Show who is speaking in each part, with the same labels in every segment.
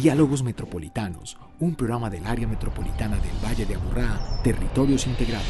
Speaker 1: Diálogos Metropolitanos, un programa del área metropolitana del Valle de Aburrá, Territorios Integrados.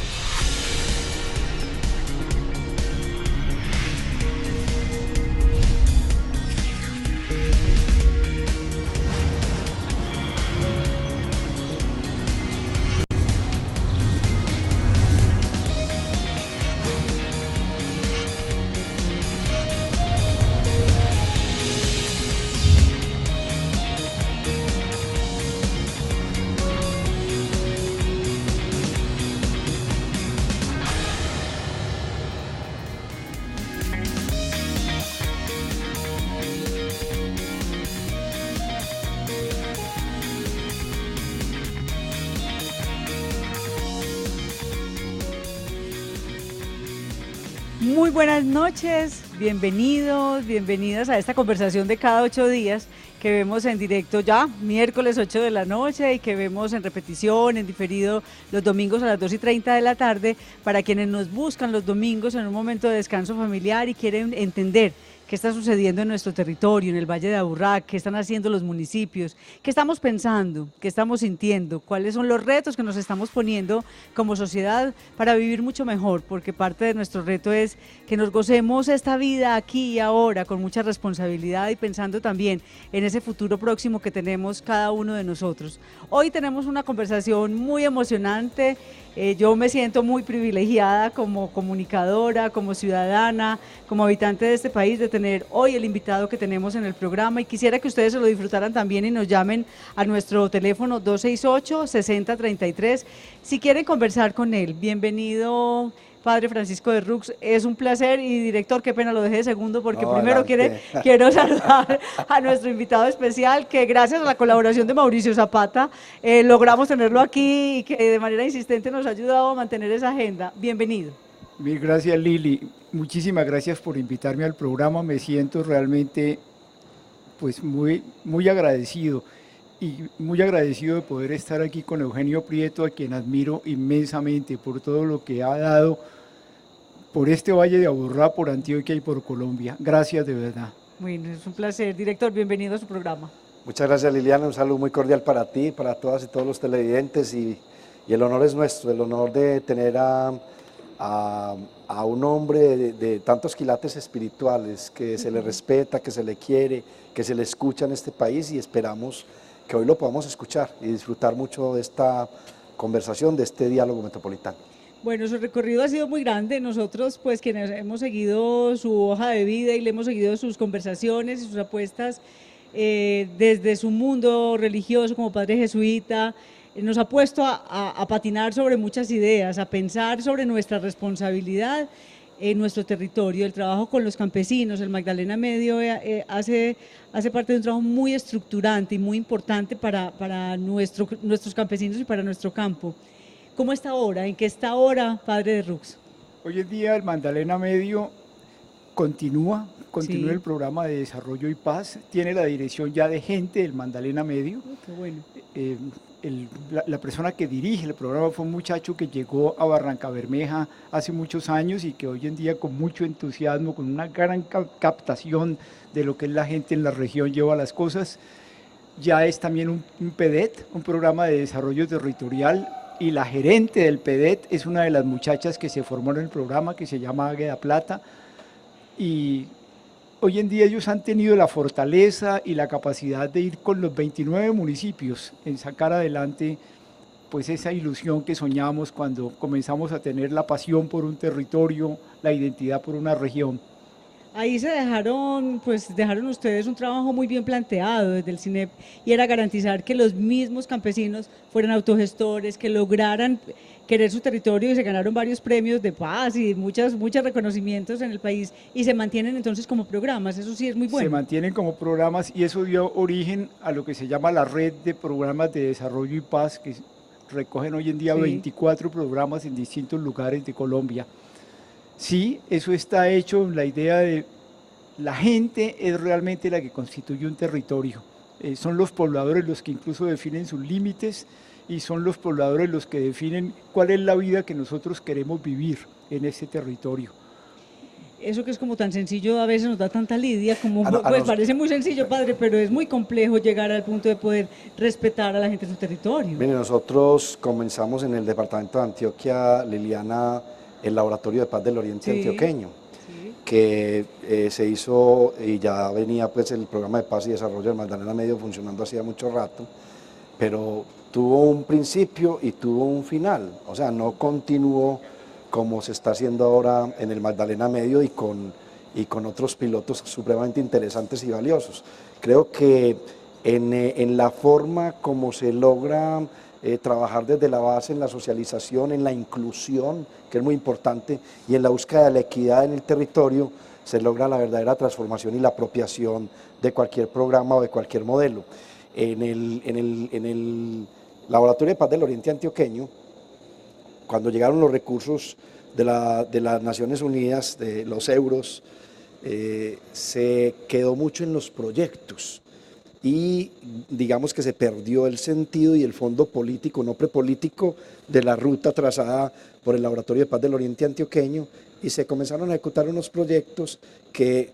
Speaker 2: Muy buenas noches, bienvenidos, bienvenidas a esta conversación de cada 8 días que vemos en directo ya, miércoles 8 de la noche y que vemos en repetición, en diferido los domingos a las 2:30 de la tarde para quienes nos buscan los domingos en un momento de descanso familiar y quieren entender qué está sucediendo en nuestro territorio, en el Valle de Aburrá, qué están haciendo los municipios, qué estamos pensando, qué estamos sintiendo, cuáles son los retos que nos estamos poniendo como sociedad para vivir mucho mejor, porque parte de nuestro reto es que nos gocemos esta vida aquí y ahora con mucha responsabilidad y pensando también en ese futuro próximo que tenemos cada uno de nosotros. Hoy tenemos una conversación muy emocionante. Yo me siento muy privilegiada como comunicadora, como ciudadana, como habitante de este país, de tener hoy el invitado que tenemos en el programa, y quisiera que ustedes se lo disfrutaran también y nos llamen a nuestro teléfono 268-6033 si quieren conversar con él. Bienvenido, Padre Francisco de Rux, es un placer. Y director, qué pena lo dejé de segundo porque primero quiero saludar a nuestro invitado especial, que gracias a la colaboración de Mauricio Zapata logramos tenerlo aquí y que de manera insistente nos ha ayudado a mantener esa agenda. Bienvenido.
Speaker 3: Mil gracias, Lili, muchísimas gracias por invitarme al programa. Me siento realmente pues muy agradecido y muy agradecido de poder estar aquí con Eugenio Prieto, a quien admiro inmensamente por todo lo que ha dado por este Valle de Aburrá, por Antioquia y por Colombia. Gracias de verdad.
Speaker 2: Bueno, es un placer. Director, bienvenido a su programa.
Speaker 4: Muchas gracias, Liliana, un saludo muy cordial para ti, para todas y todos los televidentes, y el honor es nuestro, el honor de tener a un hombre de tantos quilates espirituales, que se le respeta, que se le quiere, que se le escucha en este país, y esperamos que hoy lo podamos escuchar y disfrutar mucho de esta conversación, de este diálogo metropolitano.
Speaker 2: Bueno, su recorrido ha sido muy grande. Nosotros, pues, quienes hemos seguido su hoja de vida y le hemos seguido sus conversaciones y sus apuestas desde su mundo religioso como padre jesuita, nos ha puesto a patinar sobre muchas ideas, a pensar sobre nuestra responsabilidad en nuestro territorio, el trabajo con los campesinos. El Magdalena Medio hace parte de un trabajo muy estructurante y muy importante para nuestros campesinos y para nuestro campo. ¿Cómo está ahora? ¿En qué está ahora, Padre de Rux?
Speaker 3: Hoy en día el Magdalena Medio continúa
Speaker 2: Sí.
Speaker 3: el programa de desarrollo y paz, tiene la dirección ya de gente del Magdalena Medio.
Speaker 2: Qué bueno.
Speaker 3: La persona que dirige el programa fue un muchacho que llegó a Barranca Bermeja hace muchos años y que hoy en día, con mucho entusiasmo, con una gran captación de lo que es la gente en la región, lleva las cosas. Ya es también un PEDET, un programa de desarrollo territorial, y la gerente del PEDET es una de las muchachas que se formó en el programa, que se llama Águeda Plata, y hoy en día ellos han tenido la fortaleza y la capacidad de ir con los 29 municipios en sacar adelante pues esa ilusión que soñamos cuando comenzamos a tener la pasión por un territorio, la identidad por una región.
Speaker 2: Ahí dejaron ustedes un trabajo muy bien planteado desde el CINEP, y era garantizar que los mismos campesinos fueran autogestores, que lograran querer su territorio, y se ganaron varios premios de paz y muchos reconocimientos en el país, y se mantienen entonces como programas. Eso sí es muy bueno.
Speaker 3: Se mantienen como programas, y eso dio origen a lo que se llama la red de programas de desarrollo y paz, que recogen hoy en día 24 programas en distintos lugares de Colombia. Sí, eso está hecho en la idea de la gente es realmente la que constituye un territorio. Son los pobladores los que incluso definen sus límites, y son los pobladores los que definen cuál es la vida que nosotros queremos vivir en ese territorio.
Speaker 2: Eso que es como tan sencillo a veces nos da tanta lidia, como
Speaker 4: A no- a
Speaker 2: pues
Speaker 4: nos-
Speaker 2: parece muy sencillo, padre, pero es muy complejo llegar al punto de poder respetar a la gente en su territorio.
Speaker 4: Mire, nosotros comenzamos en el departamento de Antioquia, Liliana, el Laboratorio de Paz del Oriente
Speaker 2: Sí.
Speaker 4: Antioqueño,
Speaker 2: Sí.
Speaker 4: que se hizo y ya venía pues el programa de paz y desarrollo del Magdalena Medio funcionando hacía mucho rato, pero tuvo un principio y tuvo un final, o sea, no continuó como se está haciendo ahora en el Magdalena Medio y con otros pilotos supremamente interesantes y valiosos. Creo que en la forma como se logra trabajar desde la base en la socialización, en la inclusión, que es muy importante, y en la búsqueda de la equidad en el territorio, se logra la verdadera transformación y la apropiación de cualquier programa o de cualquier modelo. En el Laboratorio de Paz del Oriente Antioqueño, cuando llegaron los recursos de las Naciones Unidas, de los euros, se quedó mucho en los proyectos y digamos que se perdió el sentido y el fondo político, no prepolítico, de la ruta trazada por el Laboratorio de Paz del Oriente Antioqueño y se comenzaron a ejecutar unos proyectos que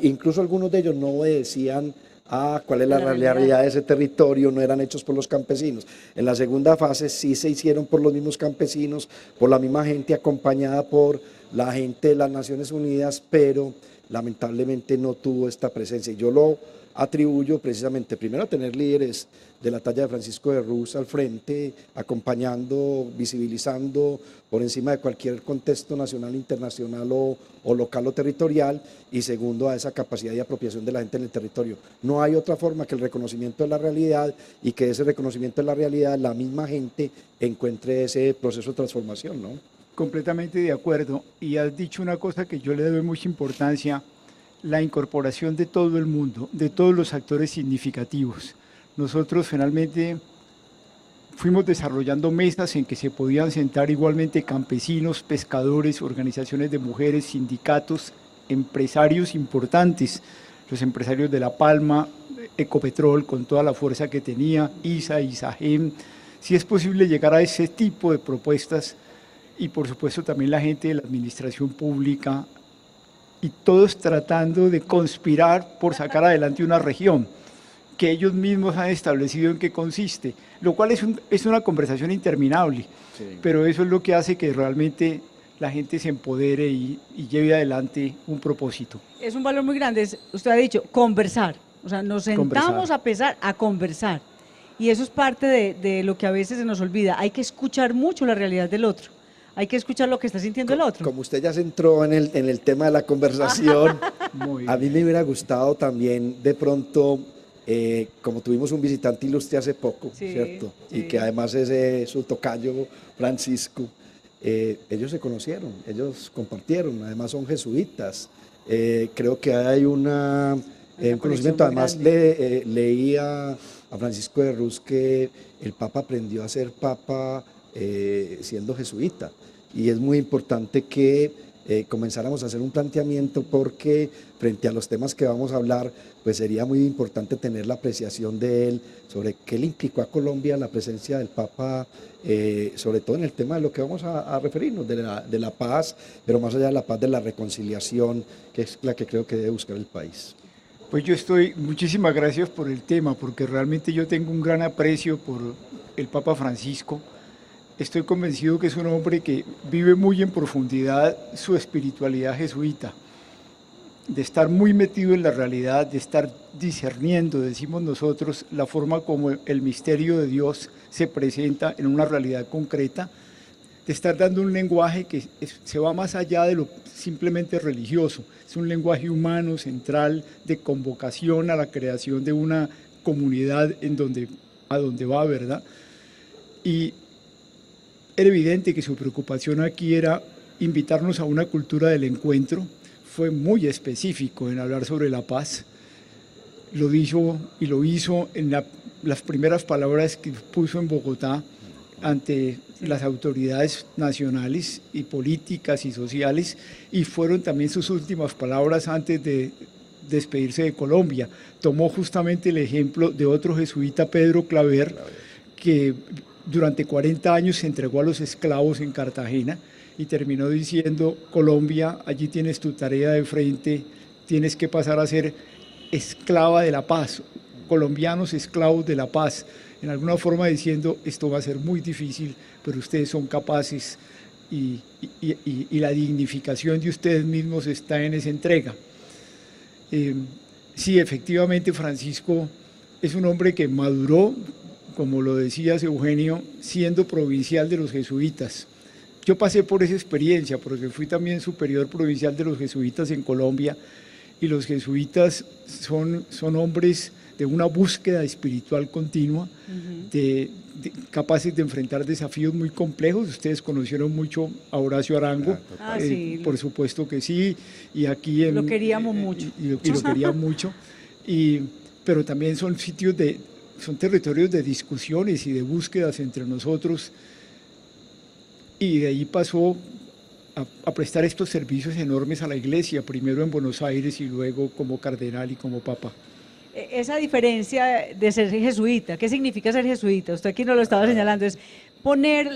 Speaker 4: incluso algunos de ellos no obedecían a cuál es la realidad de ese territorio, no eran hechos por los campesinos. En la segunda fase sí se hicieron por los mismos campesinos, por la misma gente, acompañada por la gente de las Naciones Unidas, pero lamentablemente no tuvo esta presencia. Y yo lo atribuyo precisamente primero a tener líderes de la talla de Francisco de Ruz al frente, acompañando, visibilizando por encima de cualquier contexto nacional, internacional o local o territorial, y segundo a esa capacidad de apropiación de la gente en el territorio. No hay otra forma que el reconocimiento de la realidad y que ese reconocimiento de la realidad la misma gente encuentre ese proceso de transformación, ¿no?
Speaker 3: Completamente de acuerdo. Y has dicho una cosa que yo le doy mucha importancia, la incorporación de todo el mundo, de todos los actores significativos. Nosotros finalmente fuimos desarrollando mesas en que se podían sentar igualmente campesinos, pescadores, organizaciones de mujeres, sindicatos, empresarios importantes, los empresarios de La Palma, Ecopetrol con toda la fuerza que tenía, ISA, ISAGEM. Si es posible llegar a ese tipo de propuestas y por supuesto también la gente de la administración pública y todos tratando de conspirar por sacar adelante una región que ellos mismos han establecido en qué consiste, lo cual es una conversación interminable, sí. Pero eso es lo que hace que realmente la gente se empodere y lleve adelante un propósito.
Speaker 2: Es un valor muy grande, usted ha dicho, conversar, o sea, nos sentamos a conversar, y eso es parte de lo que a veces se nos olvida, hay que escuchar mucho la realidad del otro. Hay que escuchar lo que está sintiendo el otro.
Speaker 4: Como usted ya se entró en el tema de la conversación, a mí me hubiera gustado también de pronto, como tuvimos un visitante ilustre hace poco, sí, ¿cierto? Sí. Y que además es su tocayo Francisco, ellos se conocieron, ellos compartieron, además son jesuitas. Creo que hay un conocimiento, además leí a Francisco de Ruz que el Papa aprendió a ser Papa siendo jesuita, y es muy importante que comenzáramos a hacer un planteamiento, porque frente a los temas que vamos a hablar, pues sería muy importante tener la apreciación de él sobre qué le implicó a Colombia la presencia del Papa, sobre todo en el tema de lo que vamos a referirnos, de la paz, pero más allá de la paz, de la reconciliación, que es la que creo que debe buscar el país.
Speaker 3: Pues muchísimas gracias por el tema, porque realmente yo tengo un gran aprecio por el Papa Francisco. Estoy convencido que es un hombre que vive muy en profundidad su espiritualidad jesuita, de estar muy metido en la realidad, de estar discerniendo, decimos nosotros, la forma como el misterio de Dios se presenta en una realidad concreta, de estar dando un lenguaje que se va más allá de lo simplemente religioso, es un lenguaje humano, central, de convocación a la creación de una comunidad a donde va, ¿verdad? Y era evidente que su preocupación aquí era invitarnos a una cultura del encuentro. Fue muy específico en hablar sobre la paz. Lo dijo y lo hizo en las primeras palabras que puso en Bogotá ante las autoridades nacionales y políticas y sociales, y fueron también sus últimas palabras antes de despedirse de Colombia. Tomó justamente el ejemplo de otro jesuita, Pedro Claver, que durante 40 años se entregó a los esclavos en Cartagena y terminó diciendo: Colombia, allí tienes tu tarea de frente, tienes que pasar a ser esclava de la paz, colombianos esclavos de la paz, en alguna forma diciendo: esto va a ser muy difícil, pero ustedes son capaces y la dignificación de ustedes mismos está en esa entrega. Sí, efectivamente, Francisco es un hombre que maduró, como lo decías, Eugenio, siendo provincial de los jesuitas. Yo pasé por esa experiencia porque fui también superior provincial de los jesuitas en Colombia, y los jesuitas son hombres de una búsqueda espiritual continua, capaces de enfrentar desafíos muy complejos. Ustedes conocieron mucho a Horacio Arango,
Speaker 2: sí,
Speaker 3: por supuesto que sí, y aquí
Speaker 2: lo queríamos mucho.
Speaker 3: Y lo querían mucho, pero también son territorios de discusiones y de búsquedas entre nosotros, y de ahí pasó a prestar estos servicios enormes a la Iglesia, primero en Buenos Aires y luego como cardenal y como papa.
Speaker 2: Esa diferencia de ser jesuita, ¿qué significa ser jesuita? Usted aquí nos lo estaba señalando, es poner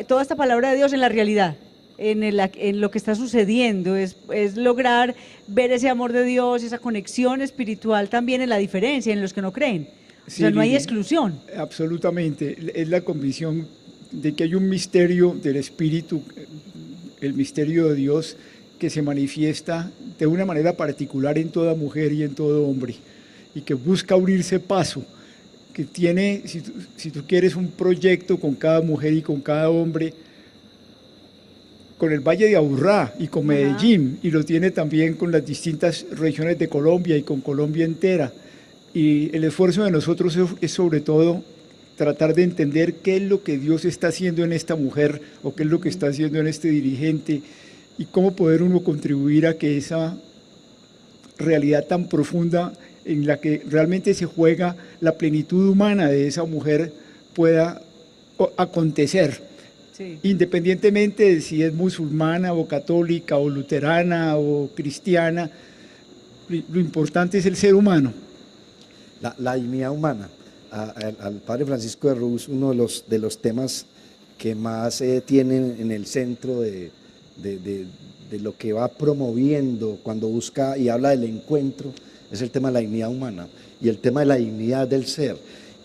Speaker 2: toda esta palabra de Dios en la realidad, en lo que está sucediendo, es lograr ver ese amor de Dios, esa conexión espiritual también en la diferencia, en los que no creen. O sea, no hay exclusión.
Speaker 3: Absolutamente, es la convicción de que hay un misterio del Espíritu, el misterio de Dios, que se manifiesta de una manera particular en toda mujer y en todo hombre, y que busca abrirse paso, que tiene, si tú quieres, un proyecto con cada mujer y con cada hombre, con el Valle de Aburrá y con Medellín, y lo tiene también con las distintas regiones de Colombia y con Colombia entera. Y el esfuerzo de nosotros es sobre todo tratar de entender qué es lo que Dios está haciendo en esta mujer, o qué es lo que está haciendo en este dirigente, y cómo poder uno contribuir a que esa realidad tan profunda en la que realmente se juega la plenitud humana de esa mujer pueda acontecer, independientemente de si es musulmana o católica o luterana o cristiana. Lo importante es el ser humano.
Speaker 4: La dignidad humana. Al padre Francisco de Ruz, uno de los temas que más tienen en el centro de lo que va promoviendo cuando busca y habla del encuentro, es el tema de la dignidad humana y el tema de la dignidad del ser.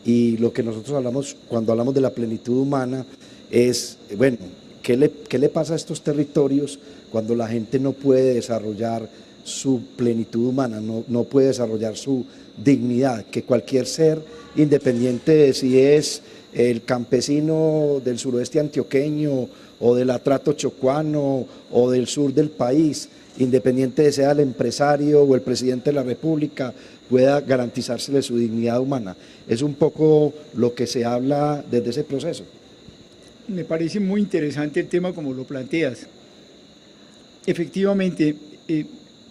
Speaker 4: Y lo que nosotros hablamos cuando hablamos de la plenitud humana es, bueno, ¿qué le pasa a estos territorios cuando la gente no puede desarrollar su plenitud humana, no puede desarrollar su dignidad? Que cualquier ser, independiente de si es el campesino del suroeste antioqueño o del atrato chocuano o del sur del país, independiente de sea el empresario o el presidente de la República, pueda garantizársele su dignidad humana. Es un poco lo que se habla desde ese proceso.
Speaker 3: Me parece muy interesante el tema como lo planteas. Efectivamente,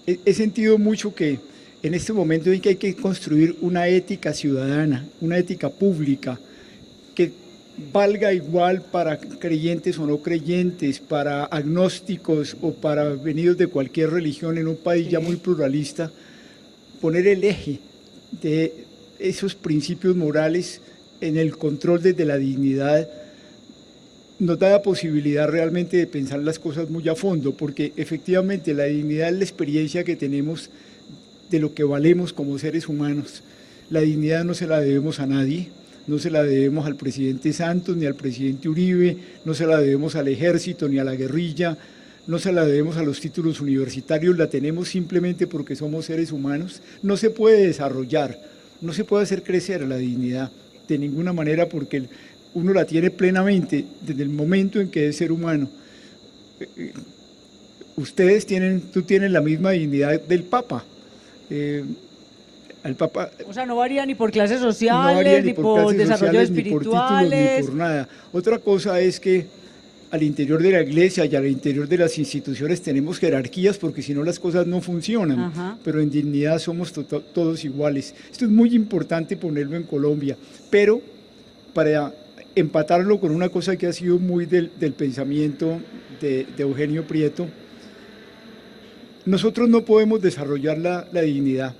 Speaker 3: he sentido mucho que en este momento en que hay que construir una ética ciudadana, una ética pública, que valga igual para creyentes o no creyentes, para agnósticos o para venidos de cualquier religión en un país ya muy pluralista, poner el eje de esos principios morales en el control desde la dignidad, nos da la posibilidad realmente de pensar las cosas muy a fondo, porque efectivamente la dignidad es la experiencia que tenemos de lo que valemos como seres humanos. La dignidad no se la debemos a nadie, no se la debemos al presidente Santos ni al presidente Uribe, no se la debemos al ejército ni a la guerrilla, no se la debemos a los títulos universitarios, la tenemos simplemente porque somos seres humanos. No se puede desarrollar, no se puede hacer crecer la dignidad de ninguna manera, porque uno la tiene plenamente desde el momento en que es ser humano. Tú tienes la misma dignidad del Papa. Al Papa,
Speaker 2: o sea, no varía ni por clases sociales, ni por desarrollo espirituales,
Speaker 3: ni por títulos, ni por nada. Otra cosa es que al interior de la Iglesia y al interior de las instituciones tenemos jerarquías, porque si no las cosas no funcionan. Pero en dignidad somos todos iguales. Esto es muy importante ponerlo en Colombia, pero para empatarlo con una cosa que ha sido muy del pensamiento de Eugenio Prieto, nosotros no podemos desarrollar la dignidad,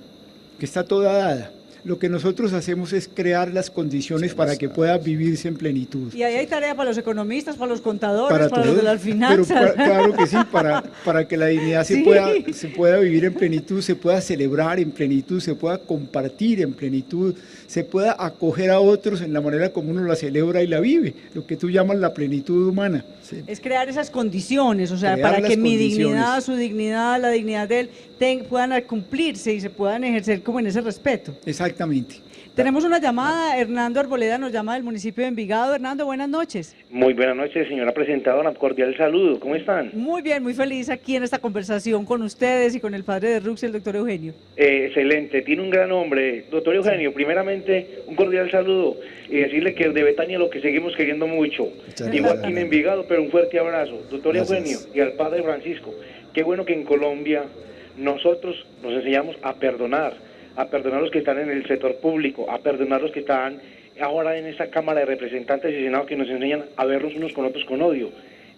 Speaker 3: que está toda dada. Lo que nosotros hacemos es crear las condiciones para que pueda vivirse en plenitud.
Speaker 2: Y ahí hay tarea para los economistas, para los contadores, para
Speaker 3: todos,
Speaker 2: los de las finanzas.
Speaker 3: Pero claro que sí, para que la dignidad
Speaker 2: Sí.
Speaker 3: se pueda vivir en plenitud, se pueda celebrar en plenitud, se pueda compartir en plenitud, se pueda acoger a otros en la manera como uno la celebra y la vive, lo que tú llamas la plenitud humana.
Speaker 4: Sí.
Speaker 2: Es crear esas condiciones, o sea,
Speaker 3: Crear
Speaker 2: para
Speaker 3: las
Speaker 2: que mi
Speaker 3: condiciones.
Speaker 2: dignidad, su dignidad, la dignidad de él puedan cumplirse y se puedan ejercer como en ese respeto.
Speaker 3: Exactamente.
Speaker 2: Tenemos una llamada, Hernando Arboleda nos llama del municipio de Envigado. Hernando, buenas noches.
Speaker 5: Muy buenas noches, señora presentadora, cordial saludo, ¿cómo están?
Speaker 2: Muy bien, muy feliz aquí en esta conversación con ustedes y con el padre de Rux y el doctor Eugenio.
Speaker 5: Excelente, tiene un gran nombre. Doctor Eugenio, primeramente, un cordial saludo y decirle que de Betania lo que seguimos queriendo mucho.
Speaker 4: Muchas
Speaker 5: Igual
Speaker 4: gracias.
Speaker 5: aquí en Envigado, pero un fuerte abrazo. Doctor
Speaker 4: Gracias.
Speaker 5: Eugenio y al padre Francisco, qué bueno que en Colombia nosotros nos enseñamos a perdonar a los que están en el sector público, a perdonar a los que están ahora en esta Cámara de Representantes y Senado, que nos enseñan a vernos unos con otros con odio.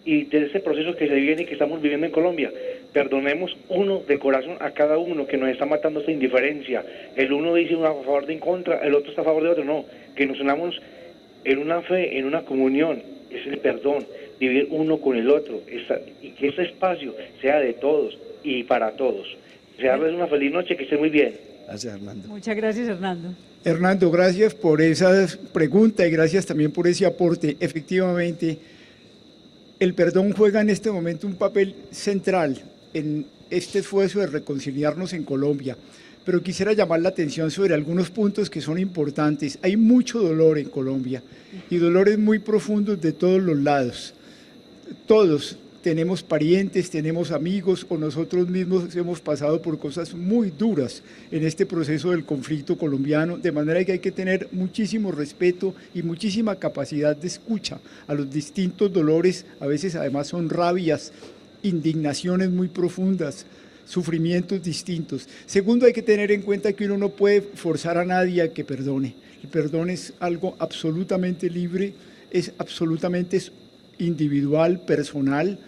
Speaker 5: Y de ese proceso que se viene y que estamos viviendo en Colombia, perdonemos uno de corazón a cada uno que nos está matando esta indiferencia. El uno dice uno a favor de en contra, el otro está a favor de otro, no. Que nos unamos en una fe, en una comunión, es el perdón, vivir uno con el otro, y que este espacio sea de todos y para todos. Desearles una feliz noche, que estén muy bien.
Speaker 4: Gracias, Hernando.
Speaker 2: Muchas gracias, Hernando.
Speaker 3: Hernando, gracias por esa pregunta y gracias también por ese aporte. Efectivamente, el perdón juega en este momento un papel central en este esfuerzo de reconciliarnos en Colombia, pero quisiera llamar la atención sobre algunos puntos que son importantes. Hay mucho dolor en Colombia y dolores muy profundos de todos los lados. Todos tenemos parientes, tenemos amigos o nosotros mismos hemos pasado por cosas muy duras en este proceso del conflicto colombiano, de manera que hay que tener muchísimo respeto y muchísima capacidad de escucha a los distintos dolores. A veces además son rabias, indignaciones muy profundas, sufrimientos distintos. Segundo, hay que tener en cuenta que uno no puede forzar a nadie a que perdone. El perdón es algo absolutamente libre, es absolutamente individual, personal,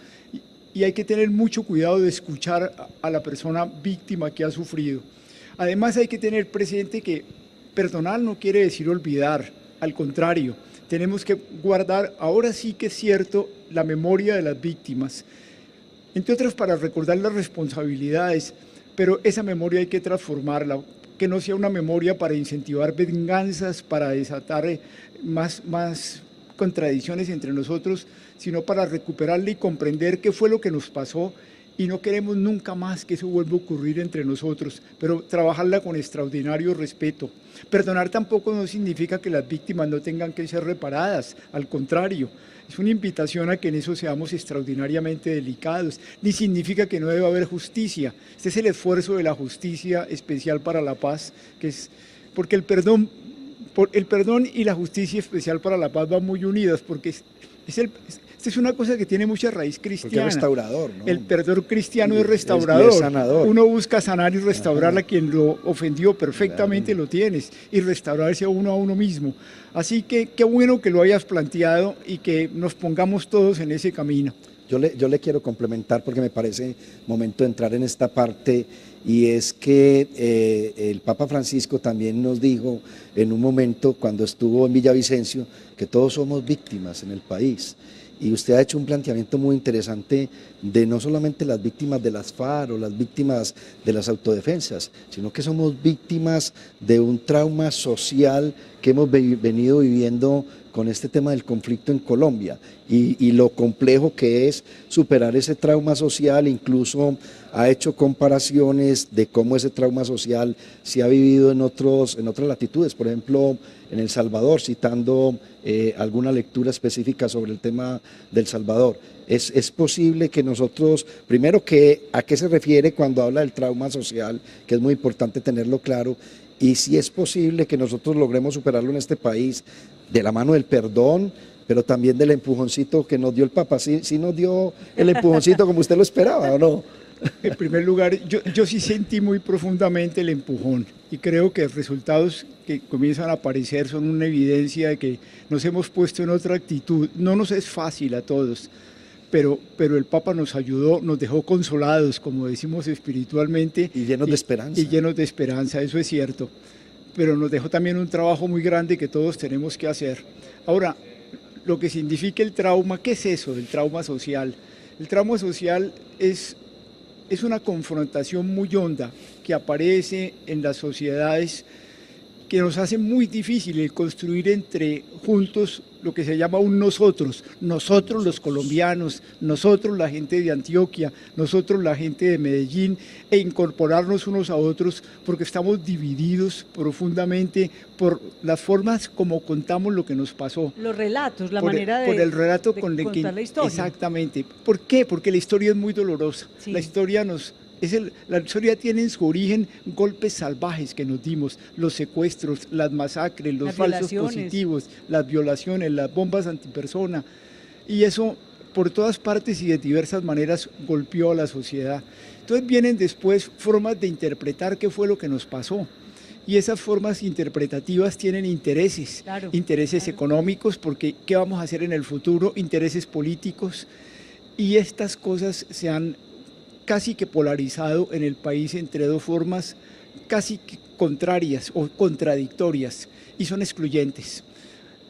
Speaker 3: y hay que tener mucho cuidado de escuchar a la persona víctima que ha sufrido. Además, hay que tener presente que perdonar no quiere decir olvidar, al contrario, tenemos que guardar, ahora sí que es cierto, la memoria de las víctimas, entre otras para recordar las responsabilidades, pero esa memoria hay que transformarla, que no sea una memoria para incentivar venganzas, para desatar más contradicciones entre nosotros, sino para recuperarla y comprender qué fue lo que nos pasó y no queremos nunca más que eso vuelva a ocurrir entre nosotros, pero trabajarla con extraordinario respeto. Perdonar tampoco no significa que las víctimas no tengan que ser reparadas, al contrario, es una invitación a que en eso seamos extraordinariamente delicados, ni significa que no deba haber justicia. Este es el esfuerzo de la justicia especial para la paz, que es porque el perdón y la justicia especial para la paz van muy unidas, porque esta es una cosa que tiene mucha raíz cristiana.
Speaker 4: Porque es restaurador, ¿no?
Speaker 3: El perdón cristiano es
Speaker 4: Y
Speaker 3: restaurador.
Speaker 4: es sanador.
Speaker 3: Uno busca sanar y restaurar a quien lo ofendió, perfectamente lo tienes, y restaurarse a uno mismo. Así que qué bueno que lo hayas planteado y que nos pongamos todos en ese camino.
Speaker 4: Yo le quiero complementar porque me parece momento de entrar en esta parte, y es que el Papa Francisco también nos dijo en un momento cuando estuvo en Villavicencio que todos somos víctimas en el país. Y usted ha hecho un planteamiento muy interesante de no solamente las víctimas de las FARC o las víctimas de las autodefensas, sino que somos víctimas de un trauma social que hemos venido viviendo con este tema del conflicto en Colombia y lo complejo que es superar ese trauma social. Incluso ha hecho comparaciones de cómo ese trauma social se ha vivido en otras latitudes, por ejemplo en El Salvador, citando alguna lectura específica sobre el tema del Salvador. Es posible que nosotros, primero, ¿a qué se refiere cuando habla del trauma social? Que es muy importante tenerlo claro, y si es posible que nosotros logremos superarlo en este país de la mano del perdón, pero también del empujoncito que nos dio el Papa. ¿Sí nos dio el empujoncito como usted lo esperaba o no?
Speaker 3: En primer lugar, yo sí sentí muy profundamente el empujón y creo que los resultados que comienzan a aparecer son una evidencia de que nos hemos puesto en otra actitud. No nos es fácil a todos, pero el Papa nos ayudó, nos dejó consolados, como decimos espiritualmente.
Speaker 4: Y llenos de esperanza.
Speaker 3: Y llenos de esperanza, eso es cierto. pero nos dejó también un trabajo muy grande que todos tenemos que hacer. Ahora, lo que significa el trauma, ¿qué es eso del trauma social? El trauma social es una confrontación muy honda que aparece en las sociedades, que nos hace muy difícil el construir juntos lo que se llama un nosotros los colombianos, nosotros la gente de Antioquia, nosotros la gente de Medellín, e incorporarnos unos a otros, porque estamos divididos profundamente por las formas como contamos lo que nos pasó.
Speaker 2: Los relatos, la manera de contar la historia.
Speaker 3: Exactamente. ¿Por qué? Porque la historia es muy dolorosa. Sí. La historia tiene en su origen golpes salvajes que nos dimos, los secuestros, las masacres, los falsos positivos, las violaciones, las bombas antipersona, y eso por todas partes y de diversas maneras golpeó a la sociedad. Entonces vienen después formas de interpretar qué fue lo que nos pasó, y esas formas interpretativas tienen intereses, intereses económicos, porque qué vamos a hacer en el futuro, intereses políticos, y estas cosas se han casi que polarizado en el país entre dos formas casi que contrarias o contradictorias, y son excluyentes.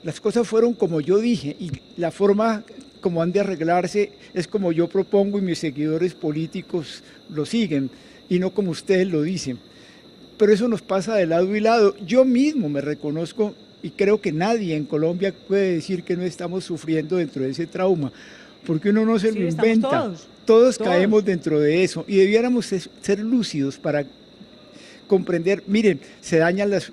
Speaker 3: Las cosas fueron como yo dije, y la forma como han de arreglarse es como yo propongo y mis seguidores políticos lo siguen, y no como ustedes lo dicen. Pero eso nos pasa de lado y lado. Yo mismo me reconozco, y creo que nadie en Colombia puede decir que no estamos sufriendo dentro de ese trauma, porque uno no se lo inventa. Todos caemos dentro de eso, y debiéramos ser lúcidos para comprender. Miren, se dañan las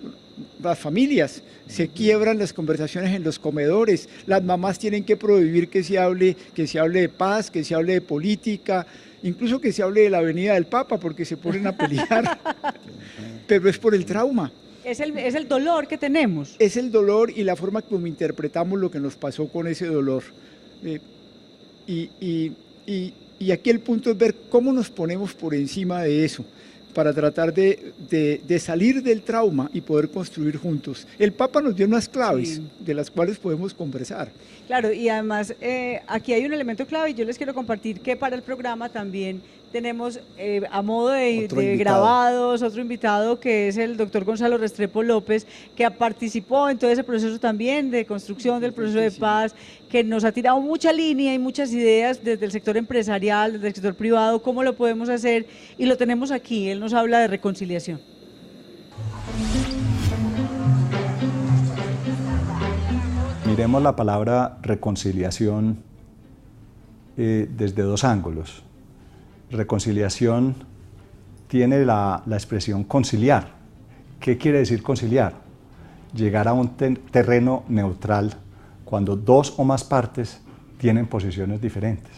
Speaker 3: familias, se quiebran las conversaciones en los comedores, las mamás tienen que prohibir que se hable de paz, que se hable de política, incluso que se hable de la venida del Papa, porque se ponen a pelear, pero es por el trauma.
Speaker 2: Es el dolor que tenemos.
Speaker 3: Es el dolor y la forma como interpretamos lo que nos pasó con ese dolor. Y aquí el punto es ver cómo nos ponemos por encima de eso para tratar de salir del trauma y poder construir juntos. El Papa nos dio unas claves de las cuales podemos conversar.
Speaker 2: Claro, y además aquí hay un elemento clave, y yo les quiero compartir que para el programa también tenemos a modo de grabados otro invitado, que es el doctor Gonzalo Restrepo López, que participó en todo ese proceso también de construcción del proceso de paz, que nos ha tirado mucha línea y muchas ideas desde el sector empresarial, desde el sector privado, cómo lo podemos hacer, y lo tenemos aquí. Él nos habla de reconciliación.
Speaker 6: Miremos la palabra reconciliación desde dos ángulos. Reconciliación tiene la expresión conciliar. ¿Qué quiere decir conciliar? Llegar a un terreno neutral cuando dos o más partes tienen posiciones diferentes,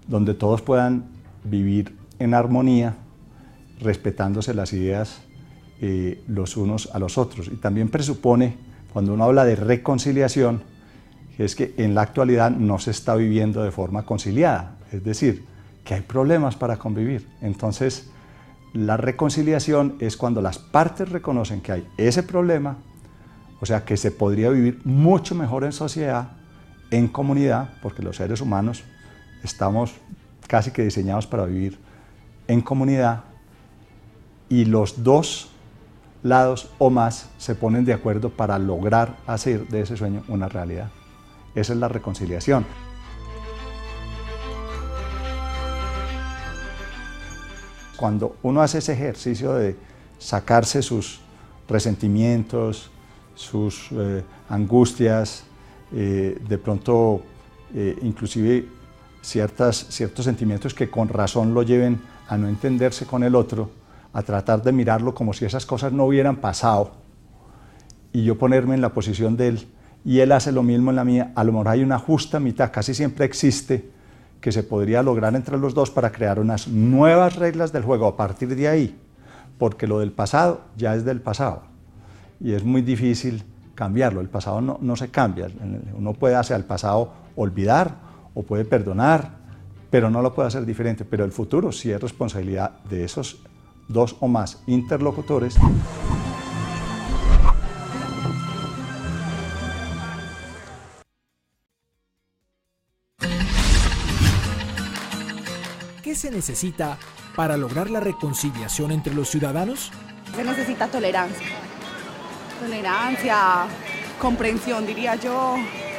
Speaker 6: donde todos puedan vivir en armonía, respetándose las ideas los unos a los otros. Y también presupone, cuando uno habla de reconciliación, que es que en la actualidad no se está viviendo de forma conciliada, es decir, que hay problemas para convivir. Entonces, la reconciliación es cuando las partes reconocen que hay ese problema, o sea, que se podría vivir mucho mejor en sociedad, en comunidad, porque los seres humanos estamos casi que diseñados para vivir en comunidad, y los dos lados o más se ponen de acuerdo para lograr hacer de ese sueño una realidad. Esa es la reconciliación. Cuando uno hace ese ejercicio de sacarse sus resentimientos, sus angustias, de pronto inclusive ciertos sentimientos que con razón lo lleven a no entenderse con el otro, a tratar de mirarlo como si esas cosas no hubieran pasado, y yo ponerme en la posición de él, y él hace lo mismo en la mía, a lo mejor hay una justa mitad, casi siempre existe, que se podría lograr entre los dos para crear unas nuevas reglas del juego a partir de ahí, porque lo del pasado ya es del pasado, y es muy difícil cambiarlo. El pasado no se cambia, uno puede hacia el pasado olvidar o puede perdonar, pero no lo puede hacer diferente. Pero el futuro sí es responsabilidad de esos dos o más interlocutores.
Speaker 1: ¿Qué se necesita para lograr la reconciliación entre los ciudadanos?
Speaker 7: Se necesita tolerancia. Tolerancia, comprensión, diría yo.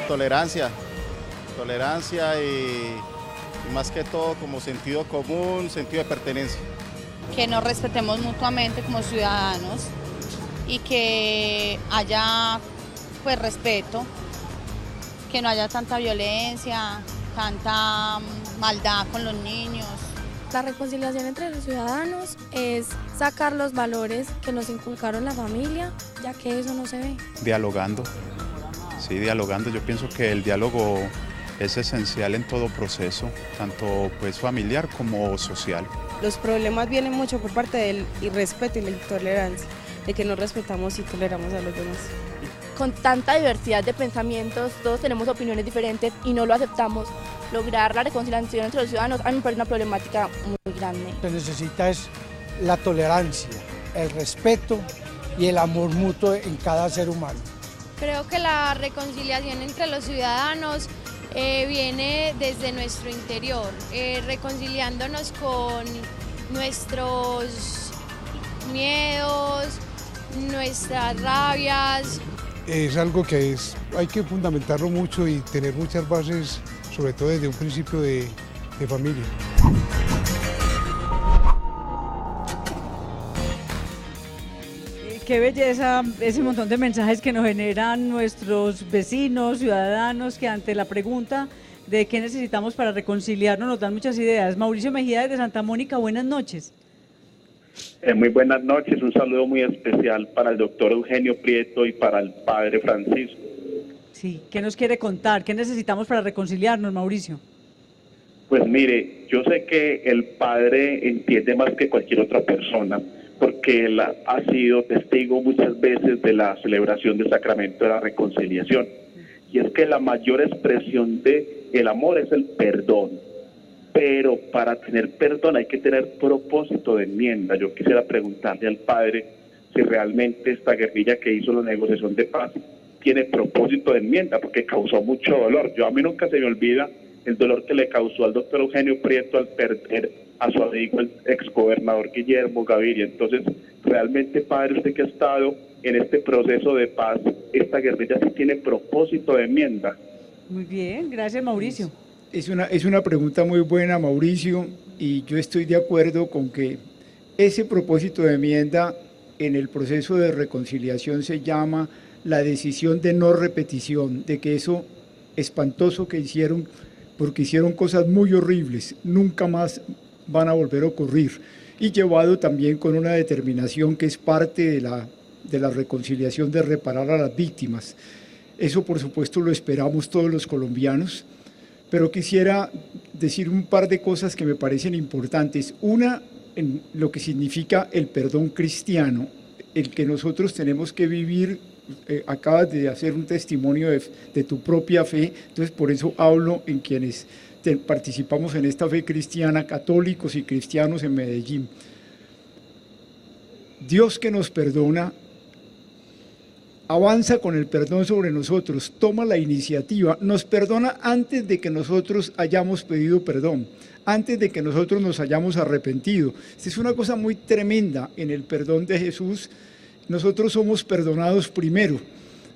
Speaker 8: Tolerancia y más que todo como sentido común, sentido de pertenencia.
Speaker 9: Que nos respetemos mutuamente como ciudadanos y que haya pues respeto, que no haya tanta violencia, tanta maldad con los niños.
Speaker 10: La reconciliación entre los ciudadanos es sacar los valores que nos inculcaron la familia, ya que eso no se ve.
Speaker 11: Dialogando, sí, dialogando. Yo pienso que el diálogo es esencial en todo proceso, tanto pues familiar como social.
Speaker 12: Los problemas vienen mucho por parte del irrespeto y la intolerancia, de que no respetamos y toleramos a los demás.
Speaker 10: Con tanta diversidad de pensamientos, todos tenemos opiniones diferentes y no lo aceptamos. Lograr la reconciliación entre los ciudadanos a mí me parece una problemática muy grande.
Speaker 13: Lo que se necesita es la tolerancia, el respeto y el amor mutuo en cada ser humano.
Speaker 14: Creo que la reconciliación entre los ciudadanos viene desde nuestro interior, reconciliándonos con nuestros miedos, nuestras rabias.
Speaker 15: Es algo que hay que fundamentarlo mucho y tener muchas bases, sobre todo desde un principio de familia.
Speaker 2: Qué belleza ese montón de mensajes que nos generan nuestros vecinos, ciudadanos, que ante la pregunta de qué necesitamos para reconciliarnos nos dan muchas ideas. Mauricio Mejía desde Santa Mónica, buenas noches.
Speaker 16: Muy buenas noches, un saludo muy especial para el doctor Eugenio Prieto y para el padre Francisco.
Speaker 2: Sí, ¿qué nos quiere contar? ¿Qué necesitamos para reconciliarnos, Mauricio?
Speaker 16: Pues mire, yo sé que el padre entiende más que cualquier otra persona, porque él ha sido testigo muchas veces de la celebración del sacramento de la reconciliación. Y es que la mayor expresión del amor es el perdón. Pero para tener perdón hay que tener propósito de enmienda. Yo quisiera preguntarle al padre si realmente esta guerrilla que hizo la negociación de paz tiene propósito de enmienda, porque causó mucho dolor. A mí nunca se me olvida el dolor que le causó al doctor Eugenio Prieto al perder a su amigo, el exgobernador Guillermo Gaviria. Entonces, realmente, padre, usted que ha estado en este proceso de paz, esta guerrilla sí tiene propósito de enmienda.
Speaker 2: Muy bien, gracias, Mauricio.
Speaker 3: Es una pregunta muy buena, Mauricio, y yo estoy de acuerdo con que ese propósito de enmienda en el proceso de reconciliación se llama la decisión de no repetición, de que eso espantoso que hicieron, porque hicieron cosas muy horribles, nunca más van a volver a ocurrir, y llevado también con una determinación que es parte de la reconciliación, de reparar a las víctimas. Eso, por supuesto, lo esperamos todos los colombianos, pero quisiera decir un par de cosas que me parecen importantes. Una, en lo que significa el perdón cristiano, el que nosotros tenemos que vivir. Acabas de hacer un testimonio de tu propia fe, entonces por eso hablo en quienes participamos en esta fe cristiana, católicos y cristianos en Medellín. Dios que nos perdona, avanza con el perdón sobre nosotros, toma la iniciativa, nos perdona antes de que nosotros hayamos pedido perdón, antes de que nosotros nos hayamos arrepentido. Esta es una cosa muy tremenda en el perdón de Jesús. Nosotros somos perdonados primero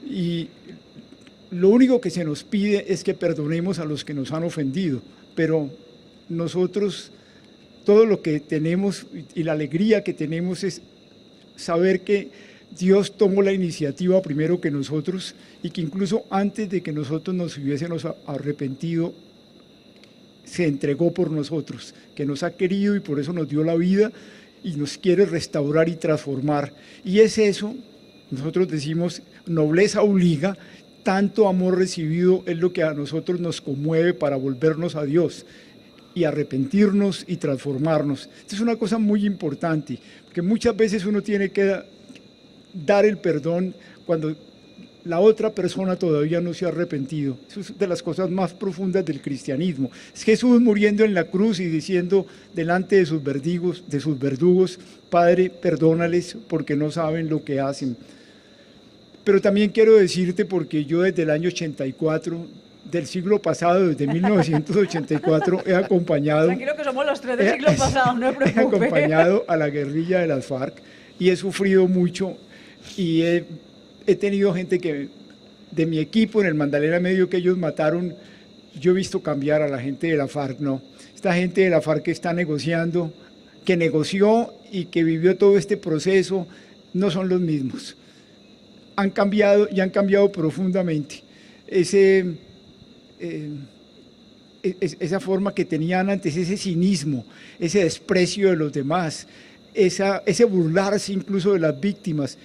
Speaker 3: y lo único que se nos pide es que perdonemos a los que nos han ofendido, pero nosotros todo lo que tenemos y la alegría que tenemos es saber que Dios tomó la iniciativa primero que nosotros y que incluso antes de que nosotros nos hubiésemos arrepentido, se entregó por nosotros, que nos ha querido y por eso nos dio la vida y nos quiere restaurar y transformar. Y es eso, nosotros decimos, nobleza obliga, tanto amor recibido es lo que a nosotros nos conmueve para volvernos a Dios y arrepentirnos y transformarnos. Esto es una cosa muy importante, porque muchas veces uno tiene que dar el perdón cuando la otra persona todavía no se ha arrepentido. Eso es de las cosas más profundas del cristianismo. Es Jesús muriendo en la cruz y diciendo delante de sus verdugos, Padre, perdónales porque no saben lo que hacen. Pero también quiero decirte, porque yo desde el año 84, del siglo pasado, desde 1984, he acompañado...
Speaker 2: Tranquilo que somos los tres del siglo pasado, no me preocupe.
Speaker 3: He acompañado a la guerrilla de las FARC y he sufrido mucho y he he tenido gente de mi equipo en el Magdalena Medio que ellos mataron, yo he visto cambiar a la gente de la FARC, no. Esta gente de la FARC que está negociando, que negoció y que vivió todo este proceso, no son los mismos. Han cambiado y han cambiado profundamente. Esa forma que tenían antes, ese cinismo, ese desprecio de los demás, ese burlarse incluso de las víctimas,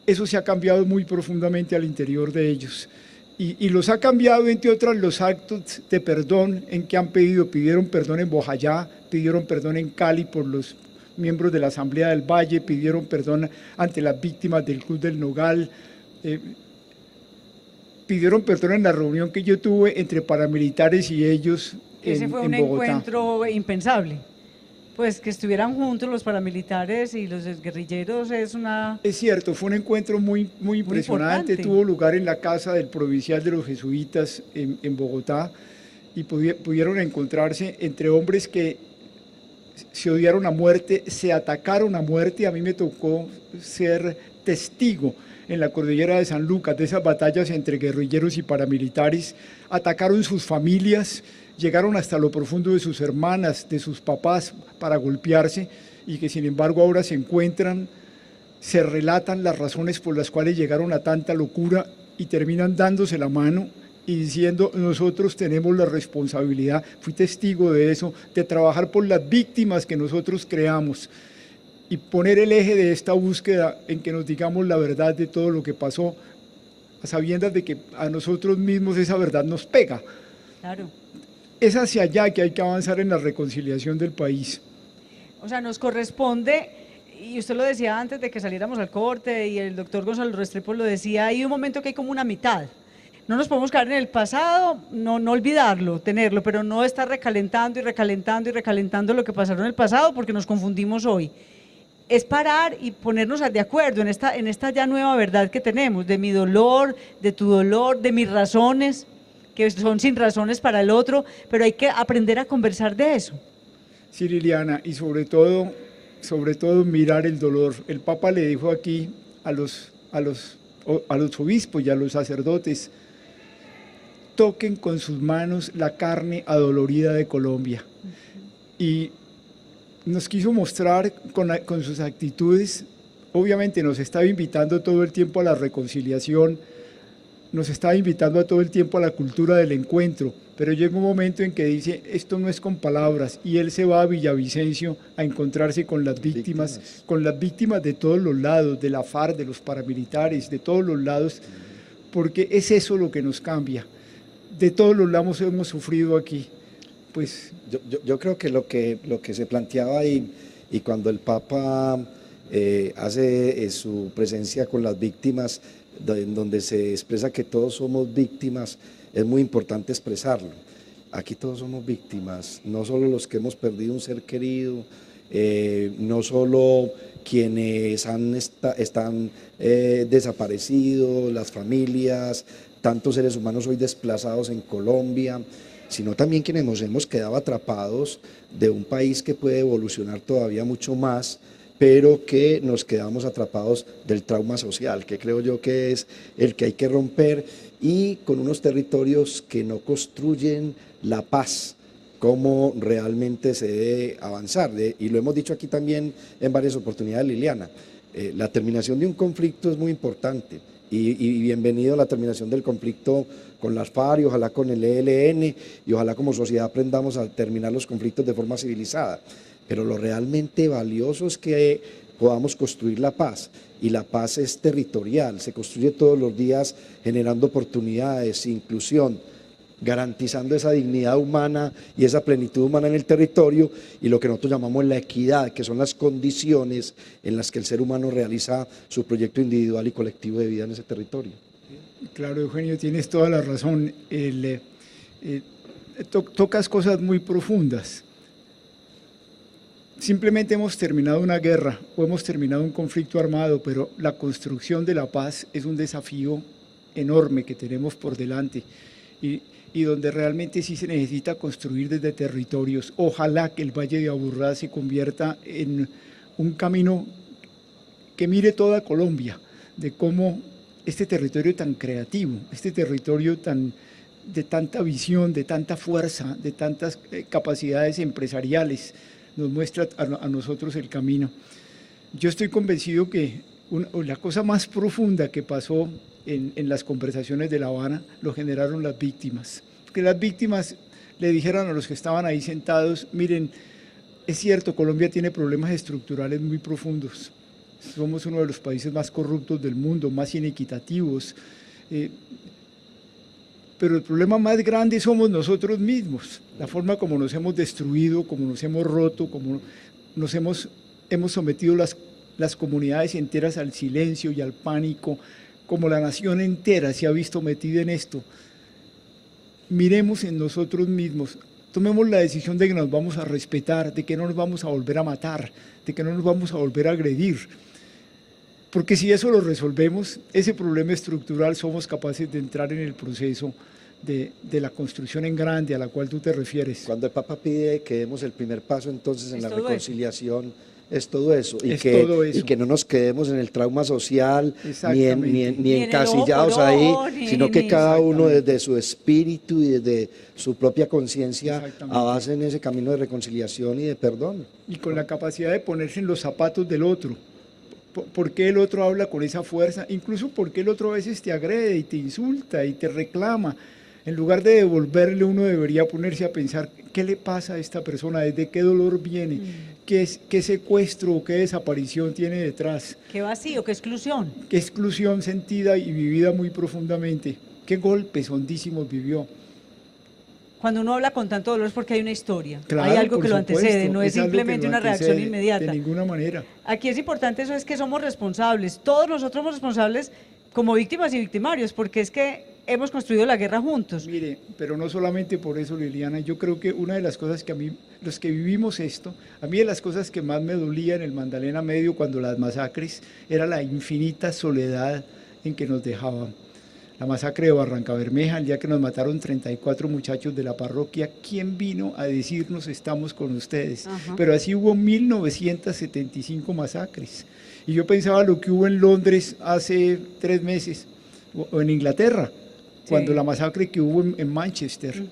Speaker 3: eso se ha cambiado muy profundamente al interior de ellos. Y los ha cambiado, entre otras, los actos de perdón en que pidieron perdón en Bojayá, pidieron perdón en Cali por los miembros de la Asamblea del Valle, pidieron perdón ante las víctimas del Club del Nogal, pidieron perdón en la reunión que yo tuve entre paramilitares y ellos
Speaker 2: Ese fue un
Speaker 3: Bogotá.
Speaker 2: encuentro impensable. Pues que estuvieran juntos los paramilitares y los guerrilleros
Speaker 3: Es cierto, fue un encuentro muy impresionante, tuvo lugar en la casa del provincial de los jesuitas en Bogotá y pudieron encontrarse entre hombres que se odiaron a muerte, se atacaron a muerte. A mí me tocó ser testigo en la cordillera de San Lucas de esas batallas entre guerrilleros y paramilitares. Atacaron sus familias, llegaron hasta lo profundo de sus hermanas, de sus papás para golpearse, y que sin embargo ahora se encuentran, se relatan las razones por las cuales llegaron a tanta locura y terminan dándose la mano y diciendo: nosotros tenemos la responsabilidad, fui testigo de eso, de trabajar por las víctimas que nosotros creamos y poner el eje de esta búsqueda en que nos digamos la verdad de todo lo que pasó, a sabiendas de que a nosotros mismos esa verdad nos pega.
Speaker 2: Claro.
Speaker 3: Es hacia allá que hay que avanzar en la reconciliación del país.
Speaker 2: O sea, nos corresponde, y usted lo decía antes de que saliéramos al corte, y el doctor Gonzalo Restrepo lo decía, hay un momento que hay como una mitad. No nos podemos quedar en el pasado, no olvidarlo, tenerlo, pero no estar recalentando y recalentando y recalentando lo que pasaron en el pasado porque nos confundimos hoy. Es parar y ponernos de acuerdo en esta ya nueva verdad que tenemos, de mi dolor, de tu dolor, de mis razones, que son sin razones para el otro, pero hay que aprender a conversar de eso.
Speaker 3: Sí, Liliana, y sobre todo mirar el dolor. El Papa le dijo aquí a los obispos y a los sacerdotes: toquen con sus manos la carne adolorida de Colombia. Y nos quiso mostrar con sus actitudes, obviamente nos estaba invitando todo el tiempo a la reconciliación, nos estaba invitando todo el tiempo a la cultura del encuentro, pero llega un momento en que dice: esto no es con palabras, y él se va a Villavicencio a encontrarse con las víctimas de todos los lados, de la FARC, de los paramilitares, de todos los lados, porque es eso lo que nos cambia. De todos los lados hemos sufrido aquí. Pues
Speaker 4: yo creo que lo que se planteaba y cuando el Papa hace su presencia con las víctimas, en donde se expresa que todos somos víctimas, es muy importante expresarlo. Aquí todos somos víctimas, no solo los que hemos perdido un ser querido, no solo quienes están desaparecidos, las familias, tantos seres humanos hoy desplazados en Colombia, sino también quienes nos hemos quedado atrapados de un país que puede evolucionar todavía mucho más, pero que nos quedamos atrapados del trauma social, que creo yo que es el que hay que romper, y con unos territorios que no construyen la paz, cómo realmente se debe avanzar. Y lo hemos dicho aquí también en varias oportunidades, Liliana, la terminación de un conflicto es muy importante, y bienvenido a la terminación del conflicto con las FARC, y ojalá con el ELN, y ojalá como sociedad aprendamos a terminar los conflictos de forma civilizada. Pero lo realmente valioso es que podamos construir la paz, y la paz es territorial, se construye todos los días generando oportunidades, inclusión, garantizando esa dignidad humana y esa plenitud humana en el territorio, y lo que nosotros llamamos la equidad, que son las condiciones en las que el ser humano realiza su proyecto individual y colectivo de vida en ese territorio.
Speaker 3: Claro, Eugenio, tienes toda la razón. Tocas cosas muy profundas. Simplemente hemos terminado una guerra o hemos terminado un conflicto armado, pero la construcción de la paz es un desafío enorme que tenemos por delante, y donde realmente sí se necesita construir desde territorios. Ojalá que el Valle de Aburrá se convierta en un camino que mire toda Colombia, de cómo este territorio tan creativo, este territorio de tanta visión, de tanta fuerza, de tantas capacidades empresariales, nos muestra a nosotros el camino. Yo estoy convencido que la cosa más profunda que pasó en las conversaciones de La Habana lo generaron las víctimas. Que las víctimas le dijeron a los que estaban ahí sentados, miren, es cierto, Colombia tiene problemas estructurales muy profundos. Somos uno de los países más corruptos del mundo, más inequitativos. Pero el problema más grande somos nosotros mismos. La forma como nos hemos destruido, como nos hemos roto, como nos hemos sometido las comunidades enteras al silencio y al pánico, como la nación entera se ha visto metida en esto. Miremos en nosotros mismos, tomemos la decisión de que nos vamos a respetar, de que no nos vamos a volver a matar, de que no nos vamos a volver a agredir. Porque si eso lo resolvemos, ese problema estructural, somos capaces de entrar en el proceso de la construcción en grande a la cual tú te refieres.
Speaker 4: Cuando el Papa pide que demos el primer paso entonces en la reconciliación, es todo eso, y que no nos quedemos en el trauma social, ni encasillados ahí, sino que cada uno desde su espíritu y desde su propia conciencia avance en ese camino de reconciliación y de perdón.
Speaker 3: Y con la capacidad de ponerse en los zapatos del otro. ¿Por qué el otro habla con esa fuerza? Incluso porque el otro a veces te agrede y te insulta y te reclama. En lugar de devolverle, uno debería ponerse a pensar, ¿qué le pasa a esta persona? ¿Desde qué dolor viene? ¿Qué secuestro o qué desaparición tiene detrás?
Speaker 2: ¿Qué vacío? ¿Qué exclusión?
Speaker 3: ¿Qué exclusión sentida y vivida muy profundamente? ¿Qué golpes hondísimos vivió?
Speaker 2: Cuando uno habla con tanto dolor es porque hay una historia,
Speaker 3: claro,
Speaker 2: hay algo que lo
Speaker 3: supuesto,
Speaker 2: antecede, no es simplemente una reacción inmediata.
Speaker 3: De ninguna manera.
Speaker 2: Aquí es importante eso, es que somos responsables, todos nosotros somos responsables como víctimas y victimarios, porque es que hemos construido la guerra juntos.
Speaker 3: Mire, pero no solamente por eso, Liliana, yo creo que una de las cosas que a mí, los que vivimos esto, a mí de las cosas que más me dolía en el Magdalena Medio cuando las masacres, era la infinita soledad en que nos dejaban. La masacre de Barrancabermeja, el día que nos mataron 34 muchachos de la parroquia, ¿quién vino a decirnos estamos con ustedes? Pero así hubo 1975 masacres. Y yo pensaba lo que hubo en Londres hace 3 meses, o en Inglaterra, cuando la masacre que hubo en Manchester.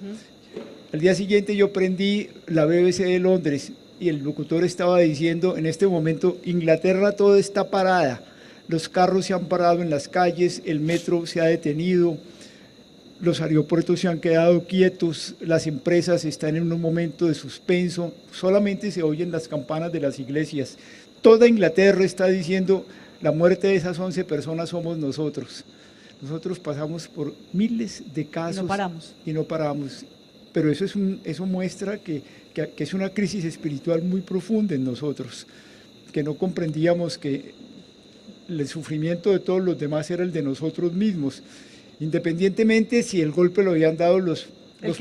Speaker 3: Al día siguiente yo prendí la BBC de Londres y el locutor estaba diciendo, en este momento Inglaterra todo está parada. Los carros se han parado en las calles, el metro se ha detenido, los aeropuertos se han quedado quietos, las empresas están en un momento de suspenso, solamente se oyen las campanas de las iglesias. Toda Inglaterra está diciendo, la muerte de esas 11 personas somos nosotros. Nosotros pasamos por miles de casos y no paramos. Pero eso muestra que es una crisis espiritual muy profunda en nosotros, que no comprendíamos que el sufrimiento de todos los demás era el de nosotros mismos, independientemente si el golpe lo habían dado los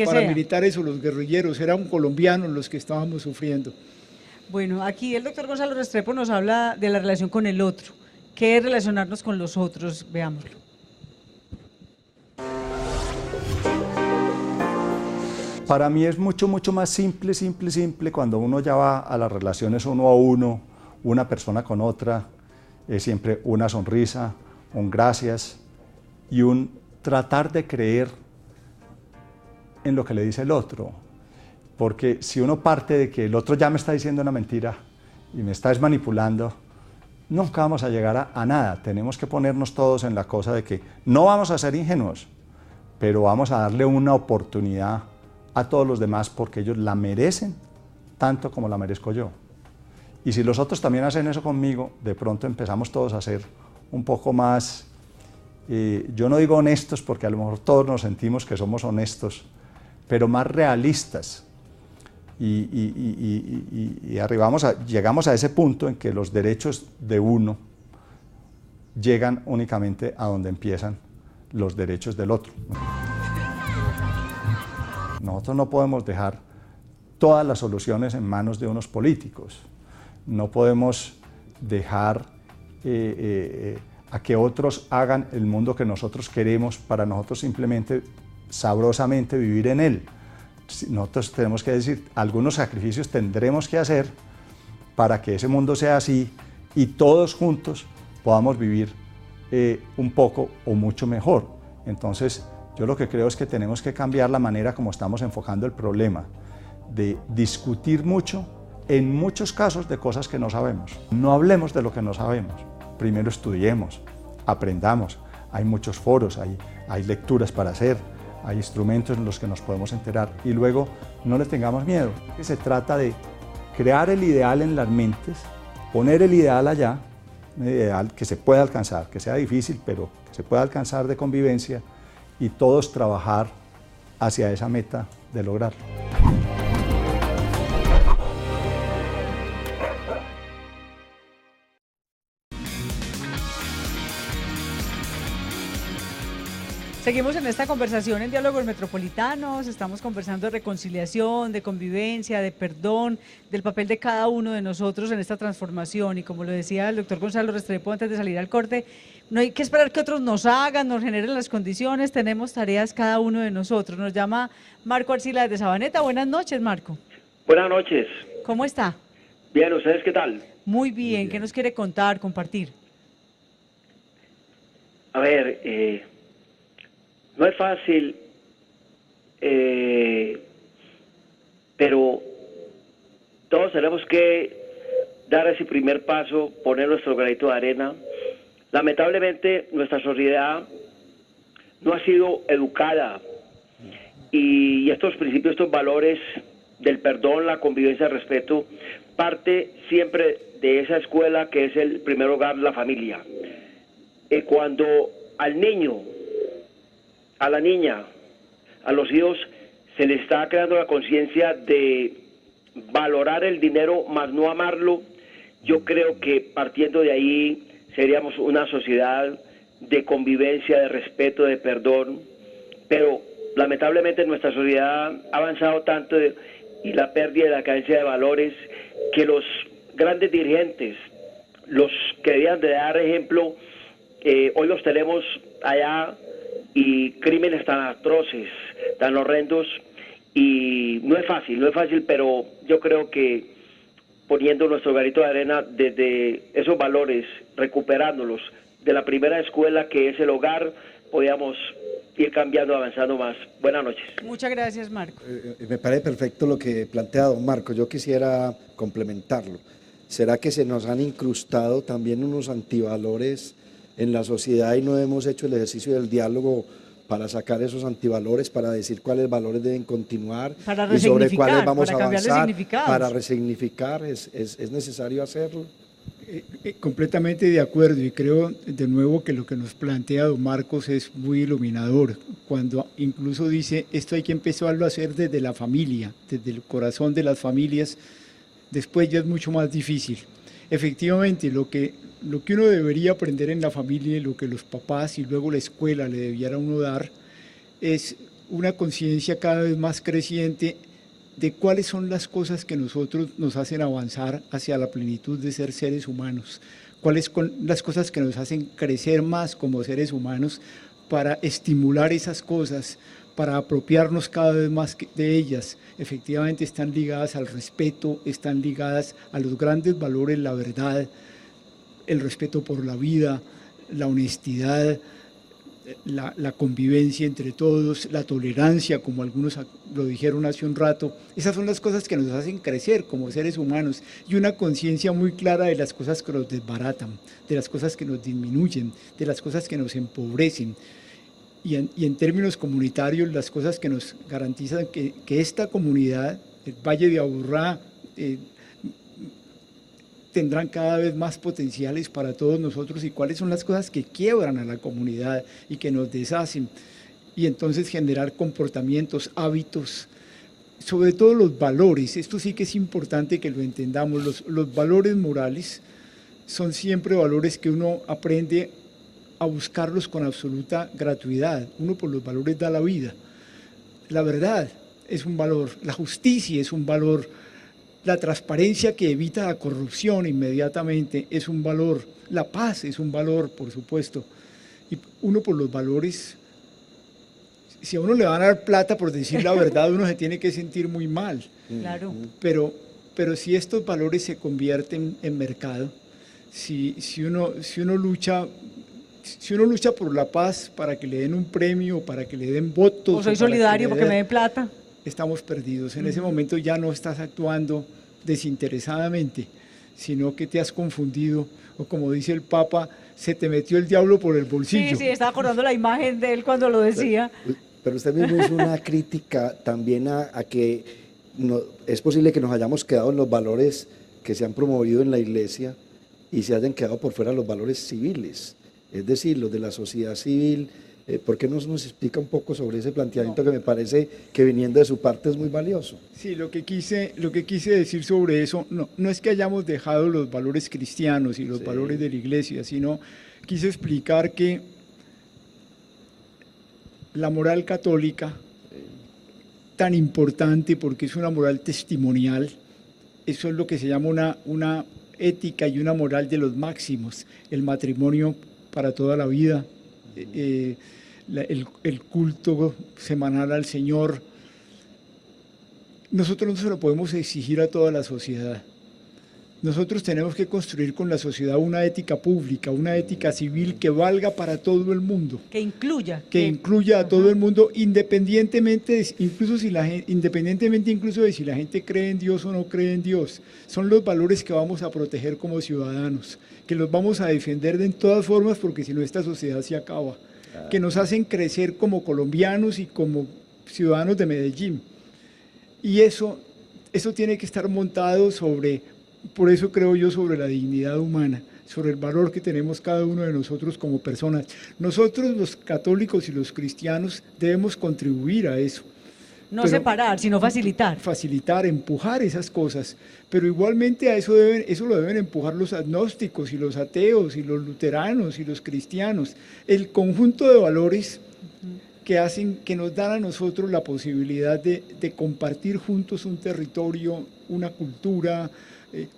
Speaker 3: paramilitares o los guerrilleros, eran colombianos los que estábamos sufriendo.
Speaker 2: Bueno, aquí el doctor Gonzalo Restrepo nos habla de la relación con el otro. ¿Qué es relacionarnos con los otros? Veámoslo.
Speaker 6: Para mí es mucho más simple cuando uno ya va a las relaciones uno a uno, una persona con otra. Es siempre una sonrisa, un gracias y un tratar de creer en lo que le dice el otro. Porque si uno parte de que el otro ya me está diciendo una mentira y me está manipulando, nunca vamos a llegar a nada. Tenemos que ponernos todos en la cosa de que no vamos a ser ingenuos, pero vamos a darle una oportunidad a todos los demás porque ellos la merecen tanto como la merezco yo. Y si los otros también hacen eso conmigo, de pronto empezamos todos a ser un poco más, yo no digo honestos porque a lo mejor todos nos sentimos que somos honestos, pero más realistas. Y llegamos a ese punto en que los derechos de uno llegan únicamente a donde empiezan los derechos del otro. Nosotros no podemos dejar todas las soluciones en manos de unos políticos. No podemos dejar a que otros hagan el mundo que nosotros queremos para nosotros simplemente sabrosamente vivir en él. Nosotros tenemos que decir, algunos sacrificios tendremos que hacer para que ese mundo sea así y todos juntos podamos vivir un poco o mucho mejor. Entonces, yo lo que creo es que tenemos que cambiar la manera como estamos enfocando el problema, de discutir mucho, en muchos casos, de cosas que no sabemos. No hablemos de lo que no sabemos. Primero estudiemos, aprendamos. Hay muchos foros, hay lecturas para hacer, hay instrumentos en los que nos podemos enterar y luego no le tengamos miedo. Se trata de crear el ideal en las mentes, poner el ideal allá, un ideal que se pueda alcanzar, que sea difícil, pero que se pueda alcanzar de convivencia y todos trabajar hacia esa meta de lograrlo.
Speaker 2: Seguimos en esta conversación en Diálogos Metropolitanos, estamos conversando de reconciliación, de convivencia, de perdón, del papel de cada uno de nosotros en esta transformación y como lo decía el doctor Gonzalo Restrepo antes de salir al corte, no hay que esperar que otros nos hagan, nos generen las condiciones, tenemos tareas cada uno de nosotros. Nos llama Marco Arcila desde Sabaneta. Buenas noches, Marco.
Speaker 17: Buenas noches.
Speaker 2: ¿Cómo está?
Speaker 17: Bien, ¿ustedes qué tal?
Speaker 2: Muy bien, ¿qué nos quiere contar, compartir?
Speaker 17: A ver, no es fácil, pero todos tenemos que dar ese primer paso, poner nuestro granito de arena. Lamentablemente, nuestra sociedad no ha sido educada y estos principios, estos valores del perdón, la convivencia, el respeto, parte siempre de esa escuela que es el primer hogar, la familia. Cuando al niño, a la niña, a los hijos, se les está creando la conciencia de valorar el dinero más no amarlo, yo creo que partiendo de ahí seríamos una sociedad de convivencia, de respeto, de perdón, pero lamentablemente nuestra sociedad ha avanzado tanto y la pérdida y la carencia de valores que los grandes dirigentes, los que debían de dar ejemplo, hoy los tenemos allá y crímenes tan atroces, tan horrendos, y no es fácil, pero yo creo que poniendo nuestro granito de arena desde esos valores, recuperándolos de la primera escuela que es el hogar, podíamos ir cambiando, avanzando más. Buenas noches.
Speaker 2: Muchas gracias, Marco.
Speaker 4: Me parece perfecto lo que plantea don Marco, yo quisiera complementarlo. ¿Será que se nos han incrustado también unos antivalores en la sociedad y no hemos hecho el ejercicio del diálogo para sacar esos antivalores, para decir cuáles valores deben continuar y sobre cuáles vamos a avanzar, para resignificar? ¿Es necesario hacerlo?
Speaker 3: Completamente de acuerdo, y creo de nuevo que lo que nos plantea don Marcos es muy iluminador, cuando incluso dice esto hay que empezarlo a hacer desde la familia, desde el corazón de las familias, después ya es mucho más difícil. Efectivamente, lo que uno debería aprender en la familia y lo que los papás y luego la escuela le debiera uno dar es una conciencia cada vez más creciente de cuáles son las cosas que nosotros nos hacen avanzar hacia la plenitud de ser seres humanos, cuáles son las cosas que nos hacen crecer más como seres humanos para estimular esas cosas, para apropiarnos cada vez más de ellas. Efectivamente están ligadas al respeto, están ligadas a los grandes valores, la verdad, el respeto por la vida, la honestidad, la convivencia entre todos, la tolerancia, como algunos lo dijeron hace un rato. Esas son las cosas que nos hacen crecer como seres humanos y una conciencia muy clara de las cosas que nos desbaratan, de las cosas que nos disminuyen, de las cosas que nos empobrecen. Y en términos comunitarios, las cosas que nos garantizan que esta comunidad, el Valle de Aburrá, tendrán cada vez más potenciales para todos nosotros y cuáles son las cosas que quiebran a la comunidad y que nos deshacen, y entonces generar comportamientos, hábitos, sobre todo los valores. Esto sí que es importante que lo entendamos. Los valores morales son siempre valores que uno aprende a buscarlos con absoluta gratuidad. Uno por los valores da la vida. La verdad es un valor, la justicia es un valor, la transparencia que evita la corrupción inmediatamente es un valor, la paz es un valor, por supuesto. Y uno por los valores, si a uno le van a dar plata por decir la verdad, uno se tiene que sentir muy mal.
Speaker 2: Claro.
Speaker 3: Pero si estos valores se convierten en mercado, si uno lucha si uno lucha por la paz para que le den un premio, para que le den votos,
Speaker 2: o soy solidario porque me den plata,
Speaker 3: estamos perdidos. En ese momento ya no estás actuando desinteresadamente, sino que te has confundido, o como dice el Papa, se te metió el diablo por el bolsillo.
Speaker 2: Sí, estaba acordando la imagen de él cuando lo decía.
Speaker 4: Pero usted mismo hizo una crítica también a que es posible que nos hayamos quedado en los valores que se han promovido en la Iglesia y se hayan quedado por fuera los valores civiles, es decir, los de la sociedad civil. ¿Por qué no nos explica un poco sobre ese planteamiento que me parece que viniendo de su parte es muy valioso?
Speaker 3: Sí, lo que quise decir sobre eso, no es que hayamos dejado los valores cristianos y los valores de la Iglesia, sino quise explicar que la moral católica, tan importante porque es una moral testimonial, eso es lo que se llama una ética y una moral de los máximos, el matrimonio para toda la vida, el culto semanal al Señor. Nosotros no se lo podemos exigir a toda la sociedad. Nosotros tenemos que construir con la sociedad una ética pública, una ética civil que valga para todo el mundo.
Speaker 2: Que incluya.
Speaker 3: Que incluya a todo el mundo, independientemente incluso de si la gente cree en Dios o no cree en Dios. Son los valores que vamos a proteger como ciudadanos, que los vamos a defender de todas formas porque si no esta sociedad se acaba. Que nos hacen crecer como colombianos y como ciudadanos de Medellín. Y eso tiene que estar montado por eso creo yo, sobre la dignidad humana, sobre el valor que tenemos cada uno de nosotros como personas. Nosotros los católicos y los cristianos debemos contribuir a eso.
Speaker 2: No separar, sino facilitar.
Speaker 3: Facilitar, empujar esas cosas. Pero igualmente a eso lo deben empujar los agnósticos y los ateos y los luteranos y los cristianos. El conjunto de valores que nos dan a nosotros la posibilidad de compartir juntos un territorio, una cultura,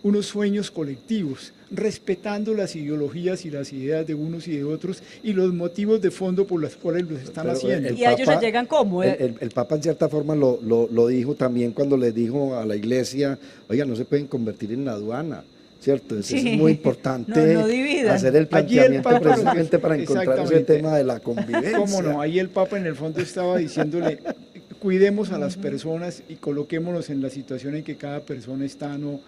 Speaker 3: unos sueños colectivos, respetando las ideologías y las ideas de unos y de otros y los motivos de fondo por los cuales los están haciendo.
Speaker 2: ¿Y a ellos se llegan cómo?
Speaker 4: El Papa en cierta forma lo dijo también cuando le dijo a la Iglesia, oiga, no se pueden convertir en la aduana, ¿cierto? Es muy importante hacer el planteamiento precisamente para encontrar ese tema de la convivencia.
Speaker 3: ¿Cómo no? Ahí el Papa en el fondo estaba diciéndole, cuidemos a las personas y coloquémonos en la situación en que cada persona está, no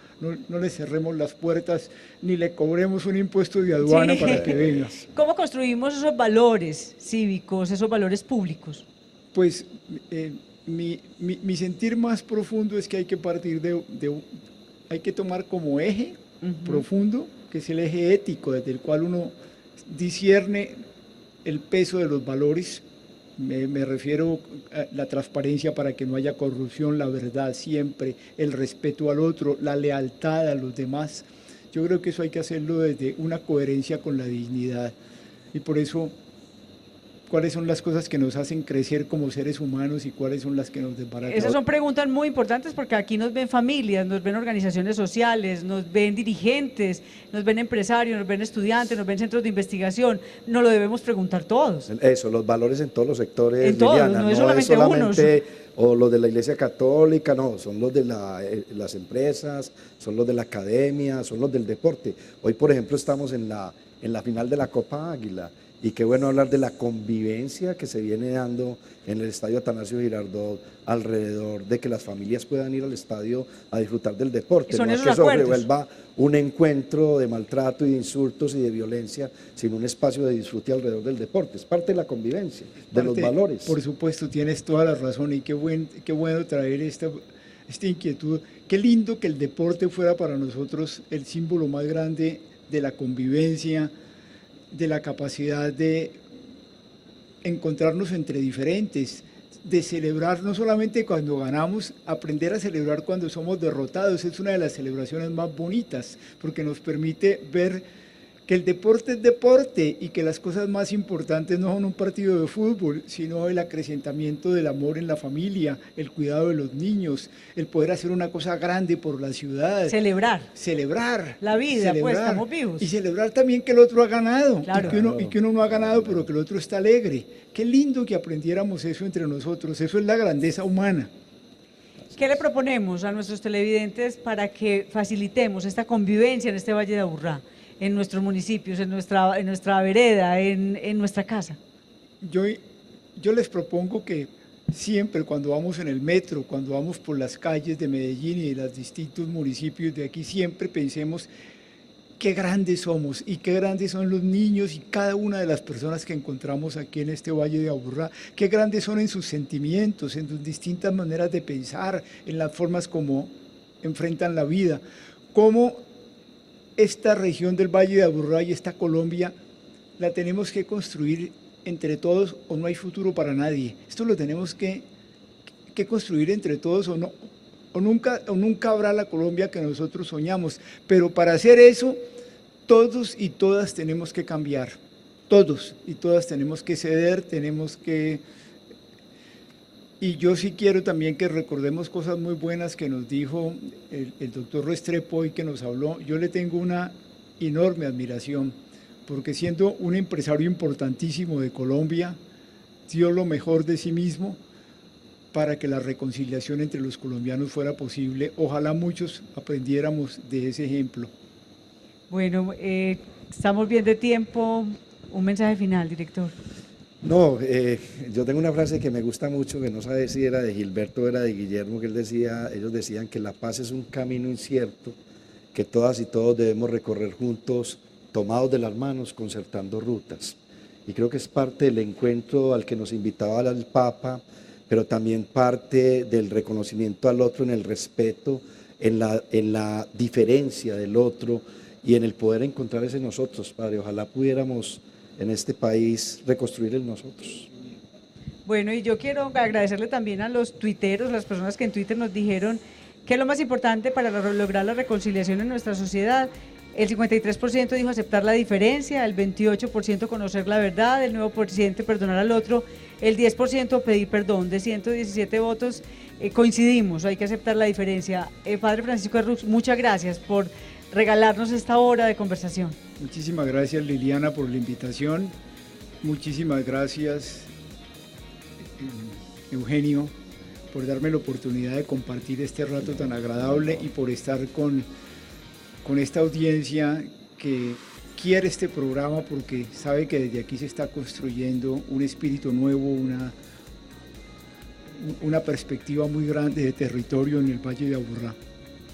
Speaker 3: le cerremos las puertas ni le cobremos un impuesto de aduana para que venga.
Speaker 2: ¿Cómo construimos esos valores cívicos, esos valores públicos?
Speaker 3: Pues mi sentir más profundo es que hay que partir hay que tomar como eje profundo, que es el eje ético, desde el cual uno discierne el peso de los valores. Me refiero a la transparencia para que no haya corrupción, la verdad siempre, el respeto al otro, la lealtad a los demás. Yo creo que eso hay que hacerlo desde una coherencia con la dignidad. Y por eso, ¿cuáles son las cosas que nos hacen crecer como seres humanos y cuáles son las que nos desbaratan?
Speaker 2: Esas son preguntas muy importantes porque aquí nos ven familias, nos ven organizaciones sociales, nos ven dirigentes, nos ven empresarios, nos ven estudiantes, nos ven centros de investigación. Nos lo debemos preguntar todos.
Speaker 4: Eso, los valores en todos los sectores,
Speaker 2: en todos,
Speaker 4: Liliana,
Speaker 2: no es solamente unos.
Speaker 4: O los de la Iglesia Católica, no, son los de las empresas, son los de la academia, son los del deporte. Hoy, por ejemplo, estamos en la final de la Copa Águila. Y qué bueno hablar de la convivencia que se viene dando en el Estadio Atanasio Girardot alrededor de que las familias puedan ir al estadio a disfrutar del deporte.
Speaker 2: No es
Speaker 4: que eso revuelva un encuentro de maltrato y de insultos y de violencia, sino un espacio de disfrute alrededor del deporte. Es parte de la convivencia, de los valores.
Speaker 3: Por supuesto, tienes toda la razón y qué bueno traer esta inquietud. Qué lindo que el deporte fuera para nosotros el símbolo más grande de la convivencia, de la capacidad de encontrarnos entre diferentes, de celebrar no solamente cuando ganamos, aprender a celebrar cuando somos derrotados. Es una de las celebraciones más bonitas porque nos permite ver que el deporte es deporte y que las cosas más importantes no son un partido de fútbol, sino el acrecentamiento del amor en la familia, el cuidado de los niños, el poder hacer una cosa grande por la ciudad.
Speaker 2: Celebrar.
Speaker 3: La vida,
Speaker 2: pues estamos vivos.
Speaker 3: Y celebrar también que el otro ha ganado,
Speaker 2: claro.
Speaker 3: y que uno no ha ganado, pero que el otro está alegre. Qué lindo que aprendiéramos eso entre nosotros, eso es la grandeza humana.
Speaker 2: ¿Qué le proponemos a nuestros televidentes para que facilitemos esta convivencia en este Valle de Aburrá? en nuestros municipios, en nuestra vereda, en nuestra casa?
Speaker 3: Yo les propongo que siempre cuando vamos en el metro, cuando vamos por las calles de Medellín y de los distintos municipios de aquí, siempre pensemos qué grandes somos y qué grandes son los niños y cada una de las personas que encontramos aquí en este Valle de Aburrá, qué grandes son en sus sentimientos, en sus distintas maneras de pensar, en las formas como enfrentan la vida, cómo esta región del Valle de Aburrá y esta Colombia la tenemos que construir entre todos o no hay futuro para nadie. Esto lo tenemos que construir entre todos o nunca habrá la Colombia que nosotros soñamos, pero para hacer eso todos y todas tenemos que cambiar, todos y todas tenemos que ceder, y yo sí quiero también que recordemos cosas muy buenas que nos dijo el doctor Restrepo y que nos habló. Yo le tengo una enorme admiración, porque siendo un empresario importantísimo de Colombia, dio lo mejor de sí mismo para que la reconciliación entre los colombianos fuera posible. Ojalá muchos aprendiéramos de ese ejemplo.
Speaker 2: Bueno, estamos bien de tiempo. Un mensaje final, director.
Speaker 4: No, yo tengo una frase que me gusta mucho, que no sabe si era de Gilberto o era de Guillermo, que ellos decían que la paz es un camino incierto, que todas y todos debemos recorrer juntos, tomados de las manos, concertando rutas. Y creo que es parte del encuentro al que nos invitaba el Papa, pero también parte del reconocimiento al otro en el respeto, en la diferencia del otro y en el poder encontrar ese nosotros, Padre. Ojalá pudiéramos en este país reconstruir el nosotros.
Speaker 2: Bueno, y yo quiero agradecerle también a los tuiteros, las personas que en Twitter nos dijeron que es lo más importante para lograr la reconciliación en nuestra sociedad. El 53% dijo aceptar la diferencia, el 28% conocer la verdad, el 9% perdonar al otro, el 10% pedir perdón. De 117 votos coincidimos, hay que aceptar la diferencia. Padre Francisco Errux, muchas gracias por regalarnos esta hora de conversación.
Speaker 3: Muchísimas gracias, Liliana, por la invitación. Muchísimas gracias, Eugenio, por darme la oportunidad de compartir este rato tan agradable y por estar con esta audiencia que quiere este programa porque sabe que desde aquí se está construyendo un espíritu nuevo, una perspectiva muy grande de territorio en el Valle de Aburrá.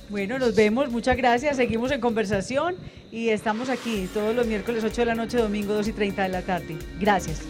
Speaker 2: Bueno, nos vemos, muchas gracias, seguimos en conversación y estamos aquí todos los miércoles 8 de la noche, domingo 2:30 de la tarde. Gracias.